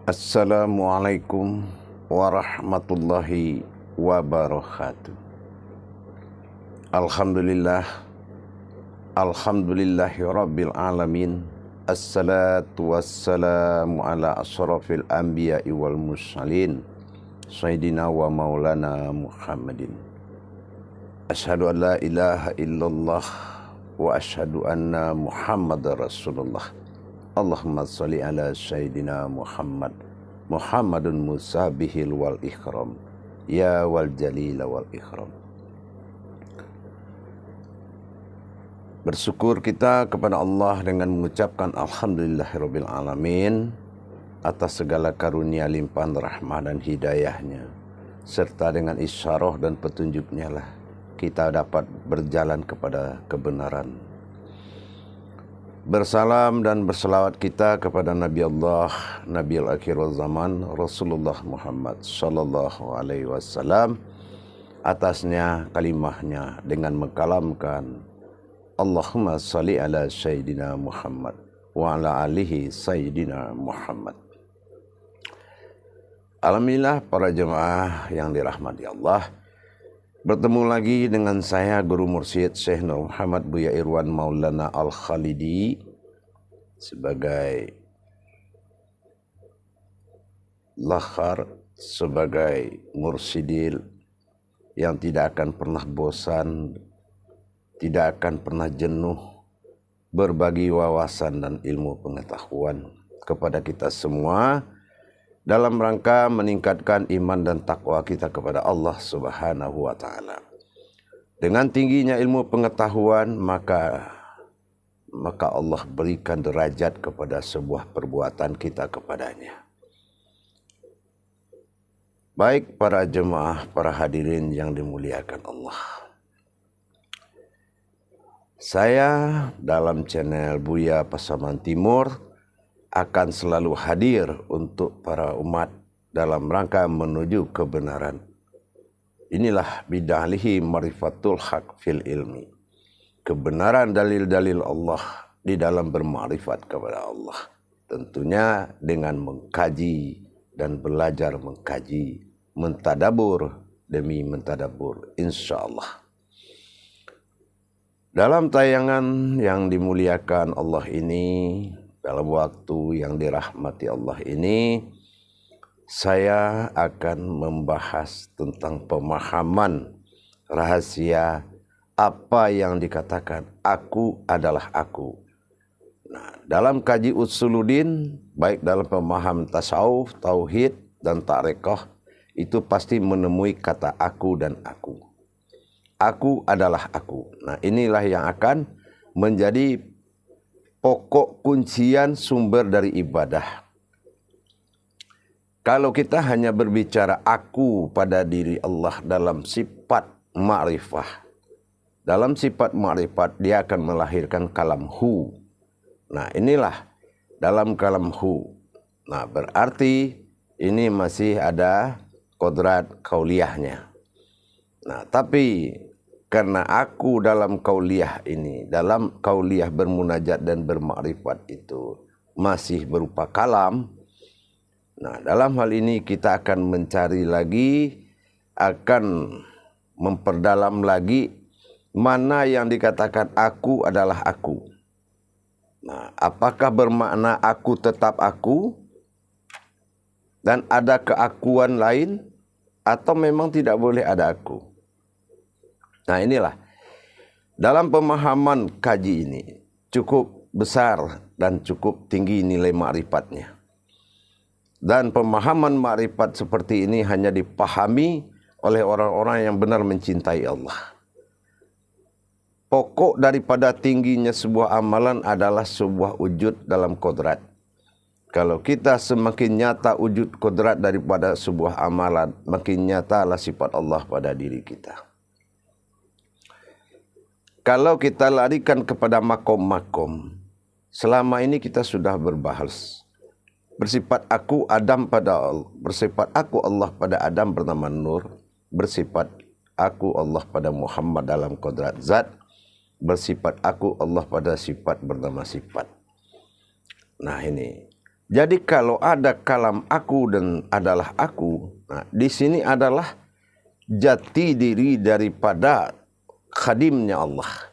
Assalamualaikum warahmatullahi wabarakatuh. Alhamdulillah, alhamdulillahi rabbil alamin. Assalatu wassalamu ala asrafil anbiya'i wal mursalin Sayyidina wa maulana Muhammadin. Asyhadu an la ilaha illallah wa asyhadu anna Muhammadar Rasulullah. Allahumma salli ala Sayyidina Muhammad Muhammadun musabihil wal ikram ya wal jalil wal ikram. Bersyukur kita kepada Allah dengan mengucapkan alhamdulillahirabbil alamin atas segala karunia limpahan rahmat dan hidayahnya, serta dengan isyarah dan petunjuknya lah kita dapat berjalan kepada kebenaran. Bersalam dan berselawat kita kepada Nabi Allah, Nabi al-akhir zaman, Rasulullah Muhammad sallallahu alaihi wasallam. Atasnya kalimahnya dengan mengkalamkan Allahumma salli ala Sayyidina Muhammad wa ala alihi Sayyidina Muhammad. Alhamdulillah para jemaah yang dirahmati Allah, bertemu lagi dengan saya Guru Mursyid Syekh Nur Muhammad Buya Irwan Maulana Al-Khalidi sebagai lahar, sebagai mursyidil yang tidak akan pernah bosan, tidak akan pernah jenuh berbagi wawasan dan ilmu pengetahuan kepada kita semua dalam rangka meningkatkan iman dan takwa kita kepada Allah Subhanahu wa taala. Dengan tingginya ilmu pengetahuan, maka Allah berikan derajat kepada sebuah perbuatan kita kepadanya. Baik para jemaah, para hadirin yang dimuliakan Allah. Saya dalam channel Buya Pasaman Timur akan selalu hadir untuk para umat dalam rangka menuju kebenaran. Inilah bid'alihi marifatul haq fil ilmi. Kebenaran dalil-dalil Allah di dalam bermakrifat kepada Allah. Tentunya dengan mengkaji dan belajar mengkaji, mentadabur demi mentadabur, insyaAllah. Dalam tayangan yang dimuliakan Allah ini, dalam waktu yang dirahmati Allah ini, saya akan membahas tentang pemahaman rahasia apa yang dikatakan aku adalah aku. Nah, dalam kaji usuluddin, baik dalam pemahaman tasawuf, tauhid, dan tarekah, itu pasti menemui kata aku dan aku. Aku adalah aku. Nah, inilah yang akan menjadi pokok kuncian sumber dari ibadah. Kalau kita hanya berbicara aku pada diri Allah dalam sifat ma'rifah, dalam sifat ma'rifat dia akan melahirkan kalam hu. Nah, inilah dalam kalam hu. Nah, berarti ini masih ada kodrat kauliyahnya. Nah, tapi karena aku dalam kauliyah ini, dalam kauliyah bermunajat dan bermakrifat itu masih berupa kalam. Nah, dalam hal ini kita akan mencari lagi, akan memperdalam lagi mana yang dikatakan aku adalah aku. Nah, apakah bermakna aku tetap aku dan ada keakuan lain, atau memang tidak boleh ada aku? Nah, inilah dalam pemahaman kaji ini cukup besar dan cukup tinggi nilai ma'rifatnya. Dan pemahaman ma'rifat seperti ini hanya dipahami oleh orang-orang yang benar mencintai Allah. Pokok daripada tingginya sebuah amalan adalah sebuah wujud dalam kodrat. Kalau kita semakin nyata wujud kodrat daripada sebuah amalan, makin nyatalah sifat Allah pada diri kita. Kalau kita larikan kepada makom-makom, selama ini kita sudah berbahas. Bersifat aku Adam pada Allah, bersifat aku Allah pada Adam bernama Nur, bersifat aku Allah pada Muhammad dalam kodrat zat, bersifat aku Allah pada sifat bernama sifat. Nah, ini Jadi kalau ada kalam aku dan adalah aku, nah, di sini adalah jati diri daripada khadimnya Allah.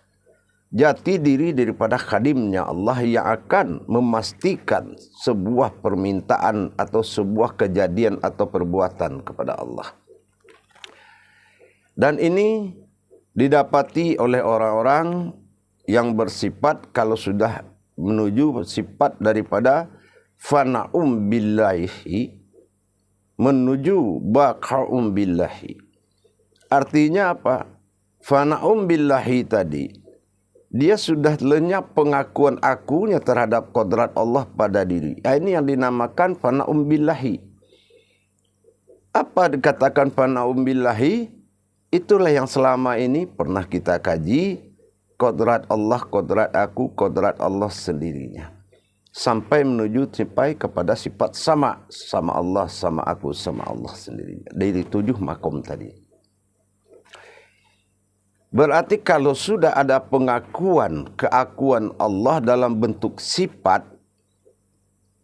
Jati diri daripada khadimnya Allah yang akan memastikan sebuah permintaan atau sebuah kejadian atau perbuatan kepada Allah. Dan ini didapati oleh orang-orang yang bersifat kalau sudah menuju sifat daripada fana'um billahi menuju baqa'um billahi. Artinya apa? Fana'um billahi tadi, dia sudah lenyap pengakuan akunya terhadap kodrat Allah pada diri. Ini yang dinamakan fana'um billahi. Apa dikatakan fana'um billahi? Itulah yang selama ini pernah kita kaji. Kodrat Allah, kodrat aku, kodrat Allah sendirinya. Sampai menuju sampai kepada sifat sama. Sama Allah, sama aku, sama Allah sendirinya. Dari 7 makom tadi. Berarti kalau sudah ada pengakuan, keakuan Allah dalam bentuk sifat.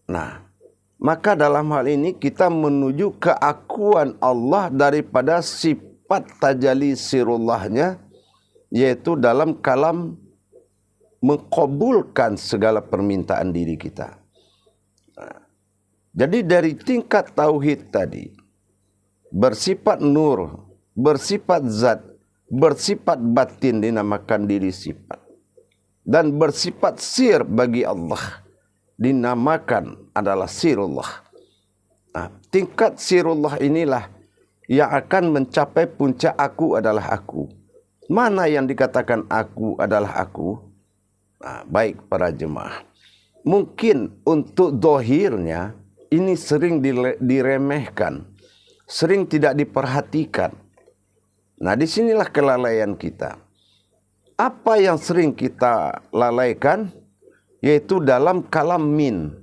Nah, maka dalam hal ini kita menuju keakuan Allah daripada sifat tajalli sirullahnya. Yaitu dalam kalam mengkabulkan segala permintaan diri kita. Nah, jadi dari tingkat tauhid tadi, bersifat nur, bersifat zat, bersifat batin dinamakan diri sifat. Dan bersifat sir bagi Allah dinamakan adalah sirullah. Nah, tingkat sirullah inilah yang akan mencapai puncak aku adalah aku. Mana yang dikatakan aku adalah aku? Nah, baik para jemaah. Mungkin untuk dohirnya ini sering diremehkan. Sering tidak diperhatikan. Nah, disinilah kelalaian kita. Apa yang sering kita lalaikan? Yaitu dalam kalam min.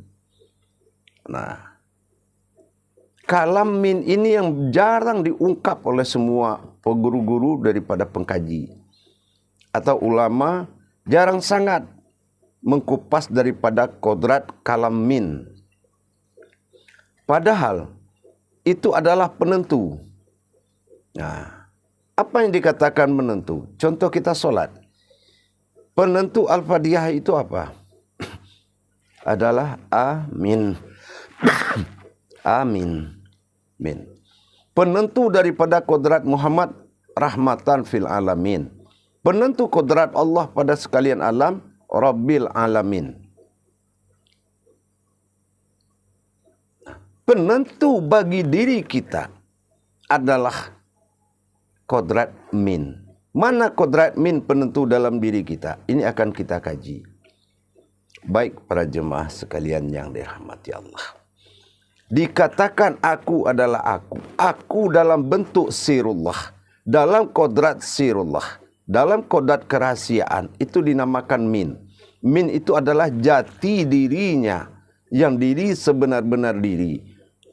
Nah, kalam min ini yang jarang diungkap oleh semua guru-guru daripada pengkaji. Atau ulama jarang sangat mengkupas daripada kodrat kalam min. Padahal itu adalah penentu. Nah, apa yang dikatakan menentu? Contoh kita solat. Penentu Al-Fatihah itu apa? Adalah amin. Amin. Min. Penentu daripada kodrat Muhammad rahmatan fil alamin. Penentu kodrat Allah pada sekalian alam, Rabbil alamin. Penentu bagi diri kita adalah kodrat min. Mana kodrat min penentu dalam diri kita? Ini akan kita kaji. Baik para jemaah sekalian yang dirahmati Allah. Dikatakan aku adalah aku. Aku dalam bentuk sirullah. Dalam kodrat sirullah. Dalam kodrat kerahasiaan. Itu dinamakan min. Min itu adalah jati dirinya. Yang diri sebenar-benar diri.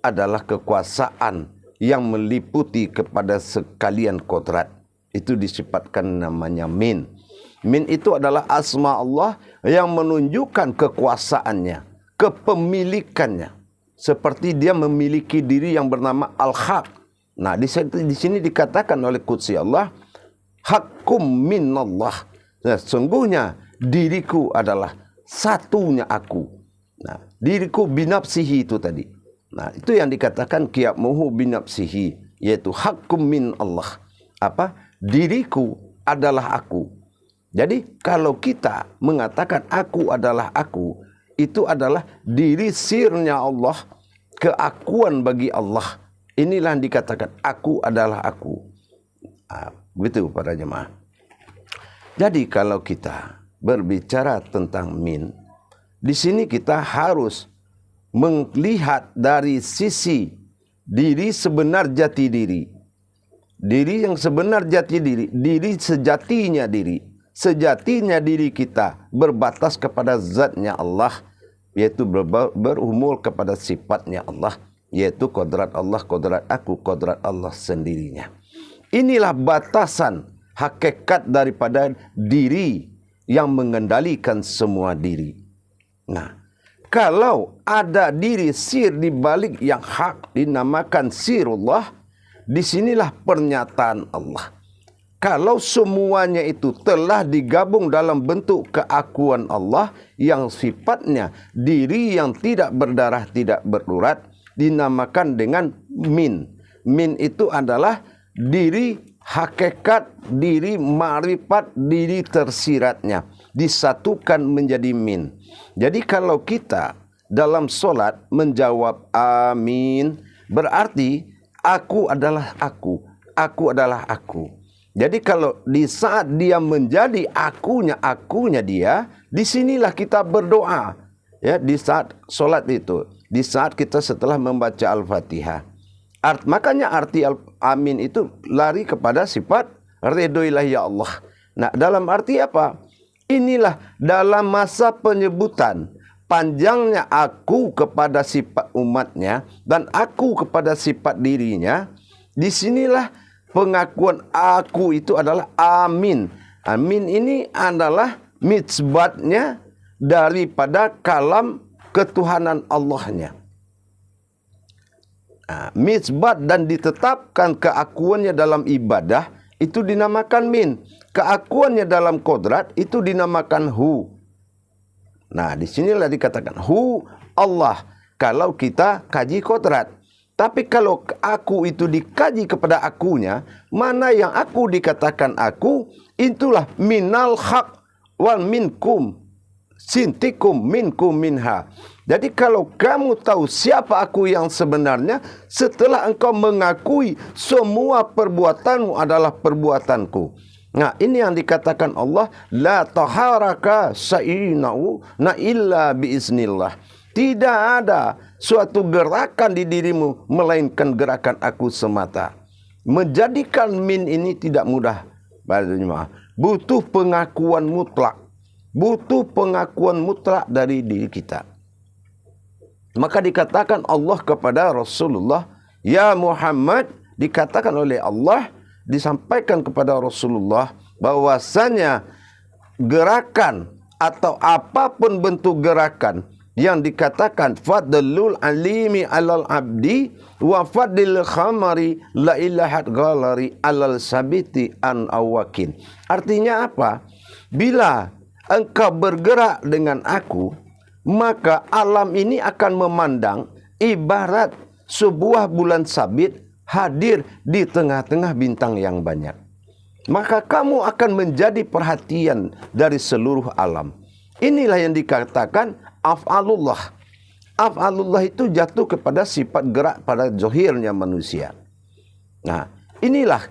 Adalah kekuasaan. Yang meliputi kepada sekalian kodrat. Itu disifatkan namanya min. Min itu adalah asma Allah. Yang menunjukkan kekuasaannya. Kepemilikannya. Seperti dia memiliki diri yang bernama Al-Haq. Nah, di sini dikatakan oleh Qudsi Allah, Hakkum minallah. Nah, sungguhnya diriku adalah satunya aku. Nah, diriku binafsihi itu tadi. Nah, itu yang dikatakan qiyamuhu binafsihi, yaitu hakkum min Allah. Apa? Diriku adalah aku. Jadi, kalau kita mengatakan aku adalah aku, itu adalah diri sirnya Allah, keakuan bagi Allah. Inilah yang dikatakan aku adalah aku. Begitu para jemaah. Jadi kalau kita berbicara tentang min, di sini kita harus melihat dari sisi diri sebenar jati diri. Diri yang sebenar jati diri, diri sejatinya diri. Sejatinya diri kita berbatas kepada zatnya Allah, yaitu berumur kepada sifatnya Allah, yaitu kodrat Allah, kodrat aku, kodrat Allah sendirinya. Inilah batasan hakikat daripada diri yang mengendalikan semua diri. Nah, Kalau ada diri sir di balik yang hak dinamakan sirullah, disinilah pernyataan Allah. Kalau semuanya itu telah digabung dalam bentuk keakuan Allah yang sifatnya diri yang tidak berdarah, tidak berurat, dinamakan dengan min. Min itu adalah diri hakikat, diri ma'rifat, diri tersiratnya. Disatukan menjadi min. Jadi kalau kita dalam solat menjawab amin, berarti aku adalah aku adalah aku. Jadi kalau di saat dia menjadi akunya dia, disinilah kita berdoa. Ya, di saat solat itu, di saat kita setelah membaca Al-Fatihah. Makanya arti amin itu lari kepada sifat ridhoilah ya Allah. Nah, dalam arti apa? Inilah dalam masa penyebutan panjangnya aku kepada sifat umatnya dan aku kepada sifat dirinya. Disinilah pengakuan aku itu adalah amin. Amin ini adalah mitsbatnya daripada kalam ketuhanan Allahnya. Mitsbat dan ditetapkan keakuannya dalam ibadah itu dinamakan min. Keakuannya dalam kodrat itu dinamakan hu. Nah, disinilah dikatakan hu Allah kalau kita kaji kodrat. Tapi kalau aku itu dikaji kepada akunya, mana yang aku dikatakan aku, itulah minal haq wal minkum sintikum minkum minha. Jadi kalau kamu tahu siapa aku yang sebenarnya, setelah engkau mengakui semua perbuatanmu adalah perbuatanku. Nah, ini yang dikatakan Allah, la taharaka sa'inau na illa biiznillah. Tidak ada suatu gerakan di dirimu melainkan gerakan aku semata. Menjadikan min ini tidak mudah. Butuh pengakuan mutlak. Butuh pengakuan mutlak dari diri kita. Maka dikatakan Allah kepada Rasulullah, ya Muhammad, dikatakan oleh Allah, disampaikan kepada Rasulullah bahwasanya gerakan atau apapun bentuk gerakan yang dikatakan fadlul alimi alal abdi wa fadlil khamari la ilahat ghalari alal sabiti an awakin. Artinya apa? Bila engkau bergerak dengan aku, maka alam ini akan memandang ibarat sebuah bulan sabit hadir di tengah-tengah bintang yang banyak. Maka kamu akan menjadi perhatian dari seluruh alam. Inilah yang dikatakan af'alullah. Af'alullah itu jatuh kepada sifat gerak pada zahirnya manusia. Nah, inilah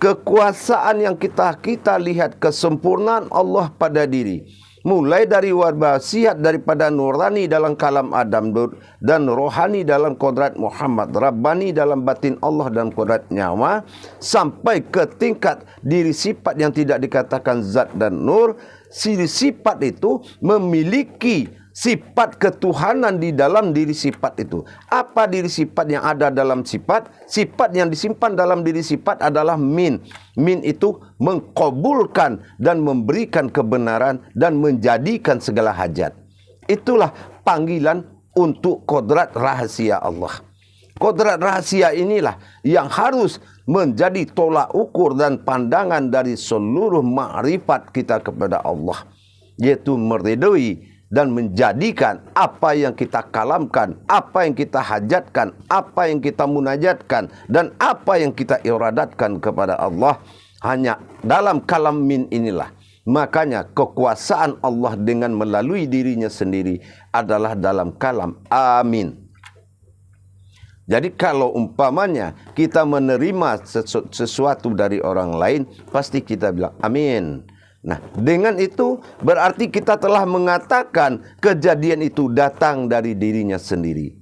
kekuasaan yang kita lihat kesempurnaan Allah pada diri. Mulai dari wasiat daripada nurani dalam kalam Adam dan rohani dalam kodrat Muhammad, Rabbani dalam batin Allah dan kodrat nyawa, sampai ke tingkat diri sifat yang tidak dikatakan zat dan nur. Sifat itu memiliki sifat ketuhanan di dalam diri sifat itu. Apa diri sifat yang ada dalam sifat? Sifat yang disimpan dalam diri sifat adalah min. Min itu mengkabulkan dan memberikan kebenaran dan menjadikan segala hajat. Itulah panggilan untuk kodrat rahasia Allah. Kodrat rahasia inilah yang harus menjadi tolak ukur dan pandangan dari seluruh ma'rifat kita kepada Allah. Yaitu meridhoi dan menjadikan apa yang kita kalamkan, apa yang kita hajatkan, apa yang kita munajatkan, dan apa yang kita iradatkan kepada Allah hanya dalam kalam min inilah. Makanya kekuasaan Allah dengan melalui dirinya sendiri adalah dalam kalam amin. Jadi kalau umpamanya kita menerima sesuatu dari orang lain, pasti kita bilang amin. Nah, dengan itu berarti kita telah mengatakan kejadian itu datang dari dirinya sendiri.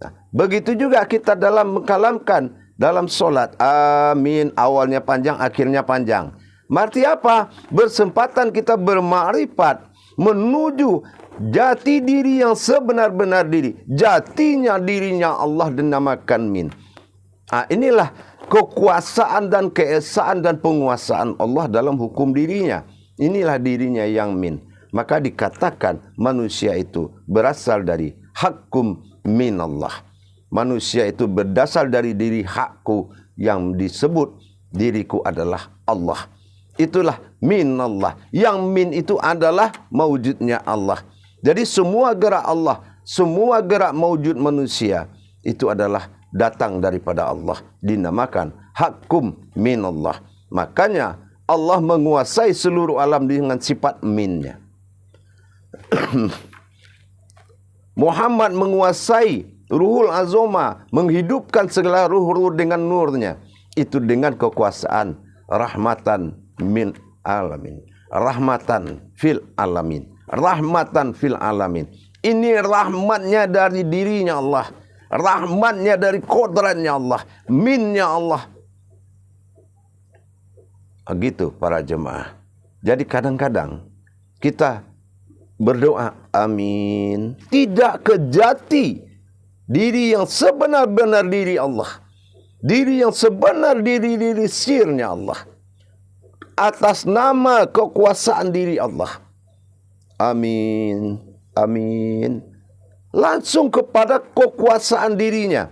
Nah, begitu juga kita dalam mengkalamkan dalam solat, amin, awalnya panjang, akhirnya panjang. Arti apa? Bersempatan kita bermakrifat menuju jati diri yang sebenar-benar diri. Jatinya dirinya Allah dinamakan min. Inilah kekuasaan dan keesaan dan penguasaan Allah dalam hukum dirinya. Inilah dirinya yang min. maka dikatakan manusia itu berasal dari hakum minallah. Manusia itu berdasar dari diri hakku yang disebut diriku adalah Allah. Itulah minallah. Yang min itu adalah maujudnya Allah. Jadi semua gerak Allah, semua gerak maujud manusia itu adalah datang daripada Allah. Dinamakan hakum minallah. Makanya Allah menguasai seluruh alam dengan sifat minnya. Muhammad menguasai ruhul azoma, menghidupkan segala ruh-ruh dengan nurnya. Itu dengan kekuasaan rahmatan min alamin. Rahmatan fil alamin. Rahmatan fil alamin. Ini rahmatnya dari dirinya Allah. Rahmatnya dari kodratnya Allah. Minnya Allah. Begitu para jemaah. Jadi kadang-kadang kita berdoa amin. Tidak kejati diri yang sebenar-benar diri Allah. Diri yang sebenar diri sirnya Allah. Atas nama kekuasaan diri Allah. Amin. Amin. Langsung kepada kekuasaan dirinya.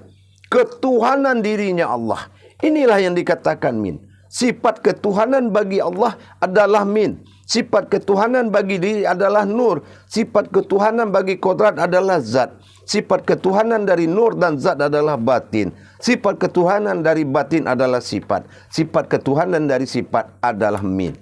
Ketuhanan dirinya Allah. Inilah yang dikatakan min. Sifat ketuhanan bagi Allah adalah min. Sifat ketuhanan bagi diri adalah nur. Sifat ketuhanan bagi kodrat adalah zat. Sifat ketuhanan dari nur dan zat adalah batin. Sifat ketuhanan dari batin adalah sifat. Sifat ketuhanan dari sifat adalah min.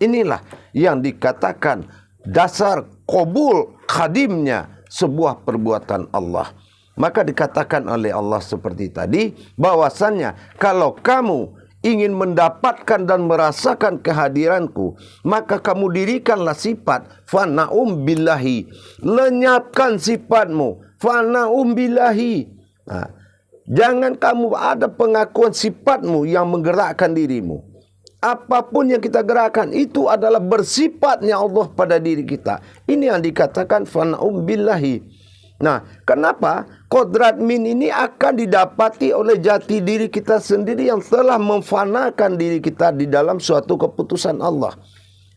Inilah yang dikatakan dasar qabul khadimnya sebuah perbuatan Allah. Maka dikatakan oleh Allah seperti tadi, bahwasannya kalau kamu ingin mendapatkan dan merasakan kehadiranku, maka kamu dirikanlah sifat fana'um billahi. Lenyapkan sifatmu fana'um billahi. Nah, jangan kamu ada pengakuan sifatmu yang menggerakkan dirimu. Apapun yang kita gerakkan itu adalah bersifatnya Allah pada diri kita. Ini yang dikatakan fana'um billahi. Nah, kenapa kodrat min ini akan didapati oleh jati diri kita sendiri yang telah memfanakan diri kita di dalam suatu keputusan Allah.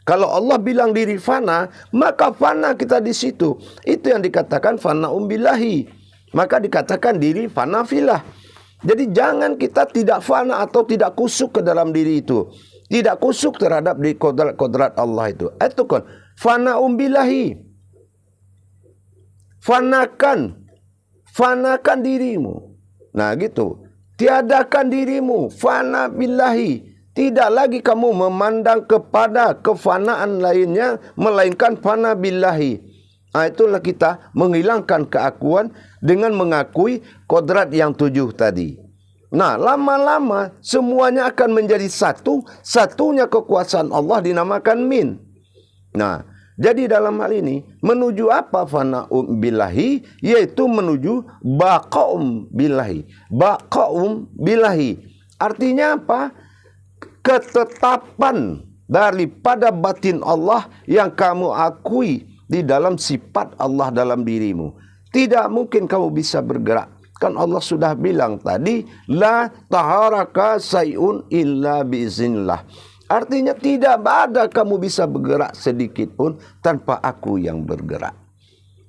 Kalau Allah bilang diri fana, maka fana kita di situ. Itu yang dikatakan fana'um billahi. Maka dikatakan diri fana filah. Jadi jangan kita tidak fana atau tidak kusuk ke dalam diri itu. Tidak kusuk terhadap di kodrat Allah itu. Itu kan fana'um billahi. Fanakan dirimu. Nah gitu. Tiadakan dirimu. Fana billahi. Tidak lagi kamu memandang kepada kefanaan lainnya, melainkan fana billahi. Nah, itulah kita menghilangkan keakuan dengan mengakui kodrat yang 7 tadi. Nah, lama-lama semuanya akan menjadi satu. Satunya kekuasaan Allah dinamakan min. Nah, jadi dalam hal ini menuju apa fana'um billahi? Yaitu menuju baqa'um billahi. Baqa'um billahi. Artinya apa? Ketetapan daripada batin Allah yang kamu akui di dalam sifat Allah dalam dirimu. Tidak mungkin kamu bisa bergerak. Kan Allah sudah bilang tadi, la taharaka sayun illa biiznillah. Artinya tidak ada kamu bisa bergerak sedikit pun tanpa aku yang bergerak.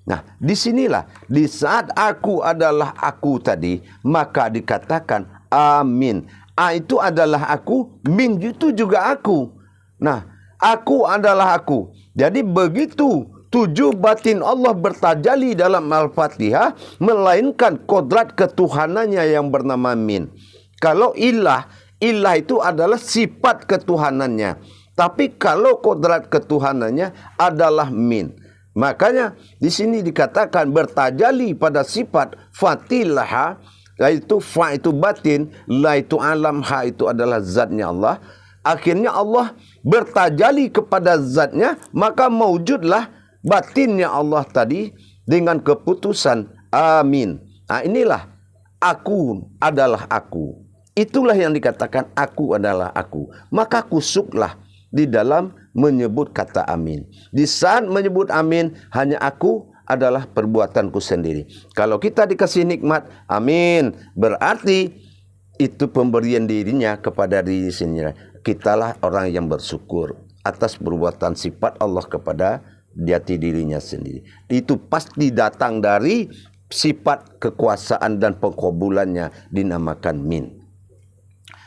Nah, disinilah di saat aku adalah aku tadi, maka dikatakan amin. A itu adalah aku, min itu juga aku. Nah, aku adalah aku. Jadi begitu 7 batin Allah bertajali dalam Al-Fatihah, melainkan kodrat ketuhanannya yang bernama min. Kalau ilah itu adalah sifat ketuhanannya. Tapi kalau kodrat ketuhanannya adalah min. Makanya di sini dikatakan bertajali pada sifat fatilah, yaitu fa itu batin, la itu alam, ha itu adalah zatnya Allah. Akhirnya Allah bertajali kepada zatnya, maka mewujudlah batinnya Allah tadi dengan keputusan amin. Nah, inilah aku adalah aku. Itulah yang dikatakan aku adalah aku. Maka kusuklah di dalam menyebut kata amin. Di saat menyebut amin, hanya aku adalah perbuatanku sendiri. Kalau kita dikasih nikmat, amin, berarti itu pemberian dirinya kepada diri sendiri. Kitalah orang yang bersyukur atas perbuatan sifat Allah kepada jati dirinya sendiri. Itu pasti datang dari sifat kekuasaan dan pengkabulannya dinamakan min.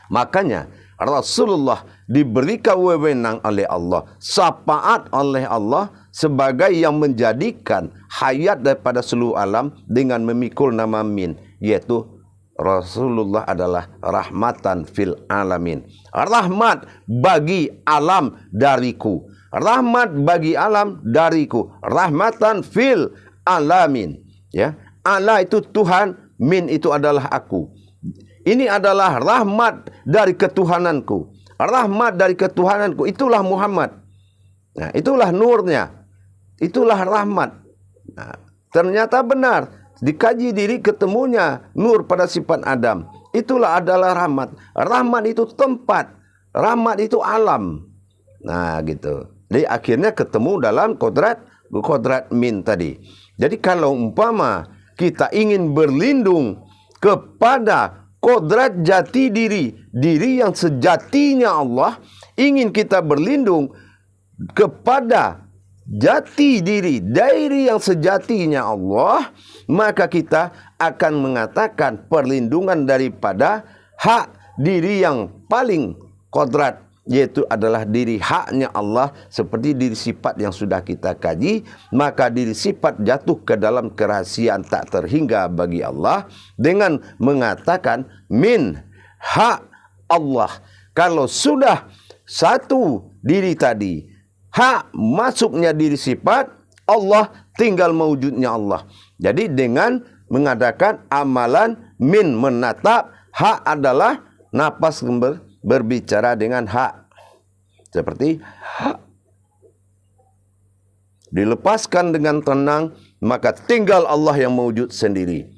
Makanya Rasulullah diberikan wewenang oleh Allah, syafaat oleh Allah sebagai yang menjadikan hayat daripada seluruh alam dengan memikul nama min, yaitu Rasulullah adalah rahmatan fil alamin. Rahmat bagi alam dariku. Rahmat bagi alam dariku. Rahmatan fil alamin. Ya, Allah itu Tuhan, min itu adalah aku. Ini adalah rahmat dari ketuhananku. Rahmat dari ketuhananku. Itulah Muhammad. Nah, itulah nurnya. Itulah rahmat. Nah, ternyata benar. Dikaji diri ketemunya nur pada sifat Adam. Itulah adalah rahmat. Rahmat itu tempat. Rahmat itu alam. Nah, gitu. Jadi akhirnya ketemu dalam kodrat min tadi. Jadi kalau umpama kita ingin berlindung kepada kodrat jati diri, diri yang sejatinya Allah, ingin kita berlindung kepada jati diri, diri yang sejatinya Allah, maka kita akan mengatakan perlindungan daripada hak diri yang paling kodrat, yaitu adalah diri haknya Allah, seperti diri sifat yang sudah kita kaji. Maka diri sifat jatuh ke dalam kerahasiaan tak terhingga bagi Allah dengan mengatakan min hak Allah. Kalau sudah satu diri tadi, hak masuknya diri sifat Allah, tinggal mewujudnya Allah. Jadi dengan mengadakan amalan min, menatap hak adalah napas berbicara dengan hak. Seperti hak dilepaskan dengan tenang, maka tinggal Allah yang mewujud sendiri.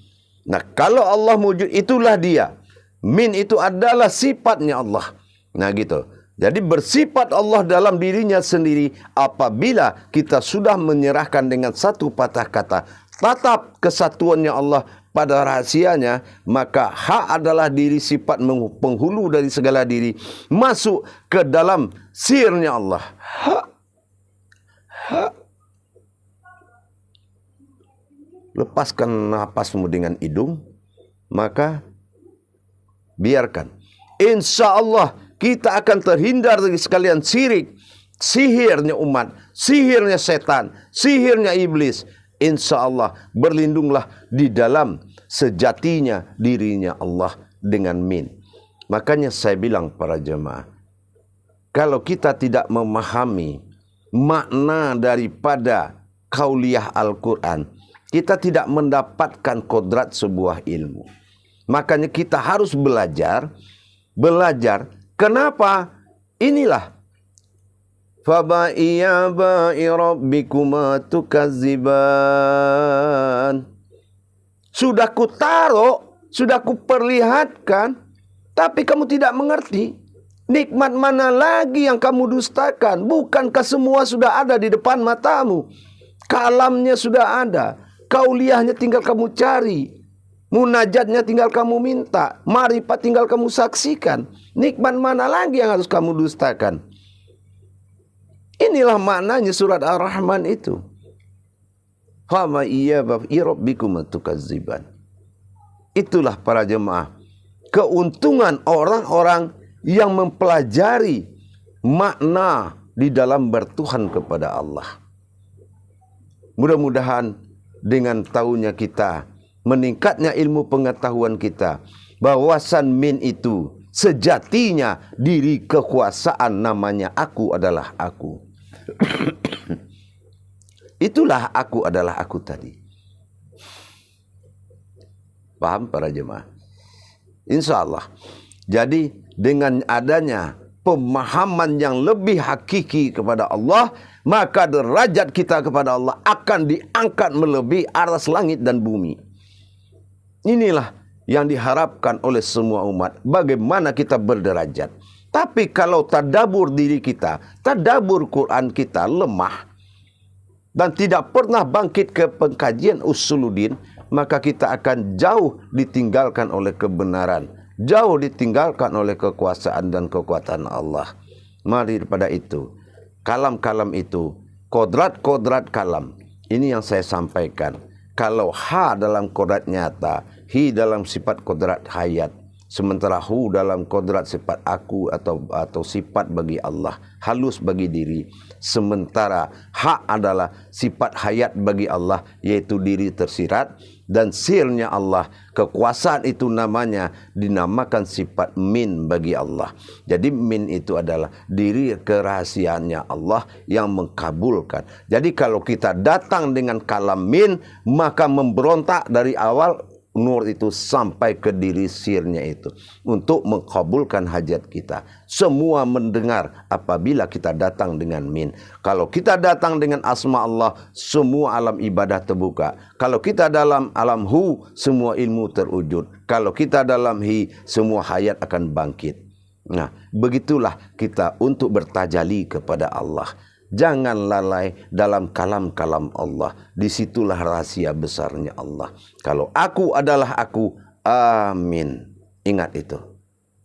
Nah, kalau Allah mewujud, itulah dia. Min itu adalah sifatnya Allah. Nah, gitu. Jadi bersifat Allah dalam dirinya sendiri. Apabila kita sudah menyerahkan dengan satu patah kata, tatap kesatuannya Allah pada rahasianya, maka hak adalah diri sifat penghulu dari segala diri, masuk ke dalam sirnya Allah. Hak. Lepaskan napasmu dengan hidung, maka biarkan. Insya Allah kita akan terhindar dari sekalian syirik, sihirnya umat, sihirnya setan, sihirnya iblis. Insya Allah berlindunglah di dalam sejatinya dirinya Allah dengan min. Makanya saya bilang para jemaah, kalau kita tidak memahami makna daripada kauliyah Al-Quran, kita tidak mendapatkan kodrat sebuah ilmu. Makanya kita harus belajar. Kenapa? Inilah Faba'iya ba'i rabbikuma tukazziban. Sudah kutaruh, sudah kuperlihatkan, tapi kamu tidak mengerti. Nikmat mana lagi yang kamu dustakan? Bukankah semua sudah ada di depan matamu? Kalamnya sudah ada. Kauliyahnya tinggal kamu cari. Munajatnya tinggal kamu minta. Marifat tinggal kamu saksikan. Nikmat mana lagi yang harus kamu dustakan? Inilah maknanya surat Ar-Rahman itu. Fama iya rabbikum tukazziban. Itulah para jemaah, keuntungan orang-orang yang mempelajari makna di dalam bertuhan kepada Allah. Mudah-mudahan dengan tahunya kita, meningkatnya ilmu pengetahuan kita, bahwasan min itu sejatinya diri kekuasaan, namanya aku adalah aku. Itulah aku adalah aku tadi. Paham para jemaah? Insya Allah. Jadi dengan adanya pemahaman yang lebih hakiki kepada Allah, maka derajat kita kepada Allah akan diangkat melebihi aras langit dan bumi. Inilah yang diharapkan oleh semua umat. Bagaimana kita berderajat. Tapi kalau tadabur diri kita, tadabur Quran kita lemah, dan tidak pernah bangkit ke pengkajian usuluddin, maka kita akan jauh ditinggalkan oleh kebenaran, jauh ditinggalkan oleh kekuasaan dan kekuatan Allah. Mari daripada itu, kalam-kalam itu kodrat kalam. Ini yang saya sampaikan. Kalau ha dalam kodrat nyata, hi dalam sifat kodrat hayat, sementara hu dalam kodrat sifat aku atau sifat bagi Allah, halus bagi diri. Sementara ha adalah sifat hayat bagi Allah, yaitu diri tersirat, dan sirnya Allah, kekuasaan itu namanya dinamakan sifat min bagi Allah. Jadi min itu adalah diri kerahasiaannya Allah yang mengkabulkan. Jadi kalau kita datang dengan kalam min, maka memberontak dari awal nur itu sampai ke diri sirnya itu untuk mengkabulkan hajat kita. Semua mendengar apabila kita datang dengan min. Kalau kita datang dengan asma Allah, semua alam ibadah terbuka. Kalau kita dalam alam hu, semua ilmu terwujud. Kalau kita dalam hi, semua hayat akan bangkit. Nah, begitulah kita untuk bertajali kepada Allah. Jangan lalai dalam kalam-kalam Allah. Disitulah rahasia besarnya Allah. Kalau aku adalah aku, amin. Ingat itu.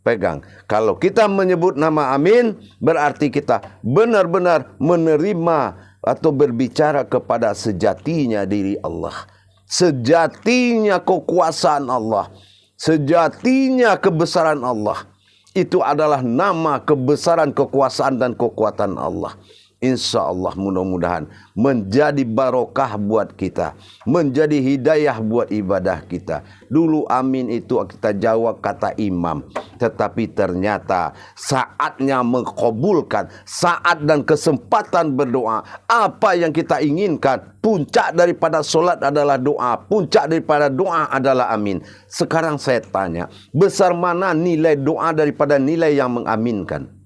Pegang. Kalau kita menyebut nama amin, berarti kita benar-benar menerima atau berbicara kepada sejatinya diri Allah. Sejatinya kekuasaan Allah. Sejatinya kebesaran Allah. Itu adalah nama kebesaran, kekuasaan, dan kekuatan Allah. Insya Allah mudah-mudahan menjadi barokah buat kita, menjadi hidayah buat ibadah kita. Dulu amin itu kita jawab kata imam, tetapi ternyata saatnya mengkabulkan, saat dan kesempatan berdoa. Apa yang kita inginkan, puncak daripada solat adalah doa, puncak daripada doa adalah amin. Sekarang saya tanya, besar mana nilai doa daripada nilai yang mengaminkan?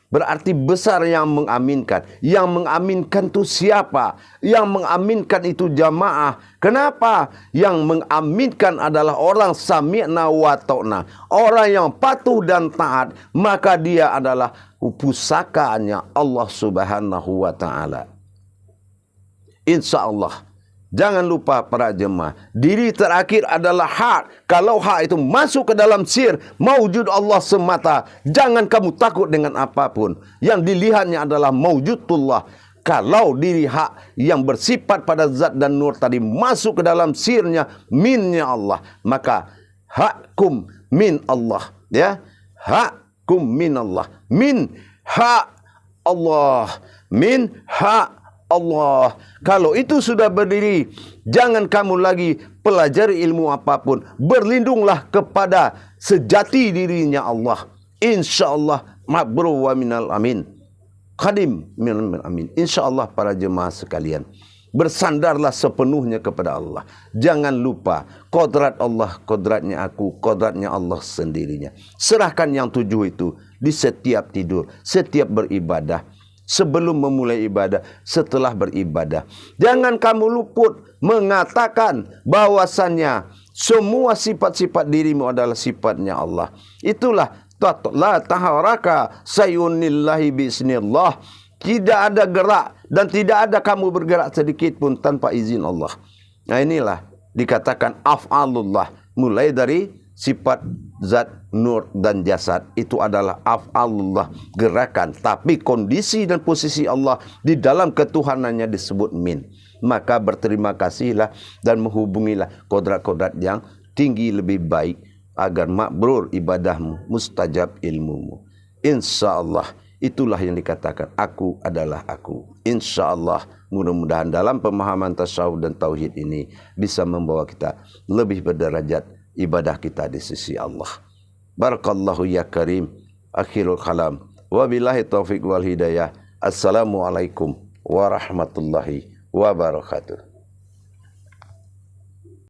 Berarti besar yang mengaminkan. Yang mengaminkan itu siapa? Yang mengaminkan itu jamaah. Kenapa? Yang mengaminkan adalah orang sami'na wa ta'na. Orang yang patuh dan taat. Maka dia adalah pusakanya Allah subhanahu wa ta'ala. Insya Allah. Jangan lupa para jemaah, diri terakhir adalah hak. Kalau hak itu masuk ke dalam sir, maujud Allah semata. Jangan kamu takut dengan apapun. Yang dilihatnya adalah maujudullah. Kalau diri hak yang bersifat pada zat dan nur tadi masuk ke dalam sirnya, minnya Allah, maka hakum min Allah. Ya, hakum min Allah. Min hak Allah. Min hak Allah. Kalau itu sudah berdiri, jangan kamu lagi pelajari ilmu apapun. Berlindunglah kepada sejati dirinya Allah. Insya Allah mabrur wa minal amin. Qadim minal amin. Insya Allah para jemaah sekalian, bersandarlah sepenuhnya kepada Allah. Jangan lupa kodrat Allah, kodratnya aku, kodratnya Allah sendirinya. Serahkan yang 7 itu di setiap tidur, setiap beribadah. Sebelum memulai ibadah, setelah beribadah. Jangan kamu luput mengatakan bahwasannya semua sifat-sifat dirimu adalah sifatnya Allah. Itulah la taharaka sayunillahi bisnillah. Tidak ada gerak dan tidak ada kamu bergerak sedikit pun tanpa izin Allah. Nah, inilah dikatakan af'alullah. Mulai dari sifat zat, nur, dan jasad itu adalah af'alullah, gerakan. Tapi kondisi dan posisi Allah di dalam ketuhanannya disebut min. Maka berterima kasihlah dan menghubungilah kodrat-kodrat yang tinggi lebih baik agar mabrur ibadahmu, mustajab ilmumu. Insya Allah itulah yang dikatakan aku adalah aku. Insya Allah mudah-mudahan dalam pemahaman tasawuf dan tauhid ini bisa membawa kita lebih berderajat ibadah kita di sisi Allah. Barakallahu ya karim. Akhirul kalam. Wabillahi taufiq wal hidayah. Assalamualaikum warahmatullahi wabarakatuh.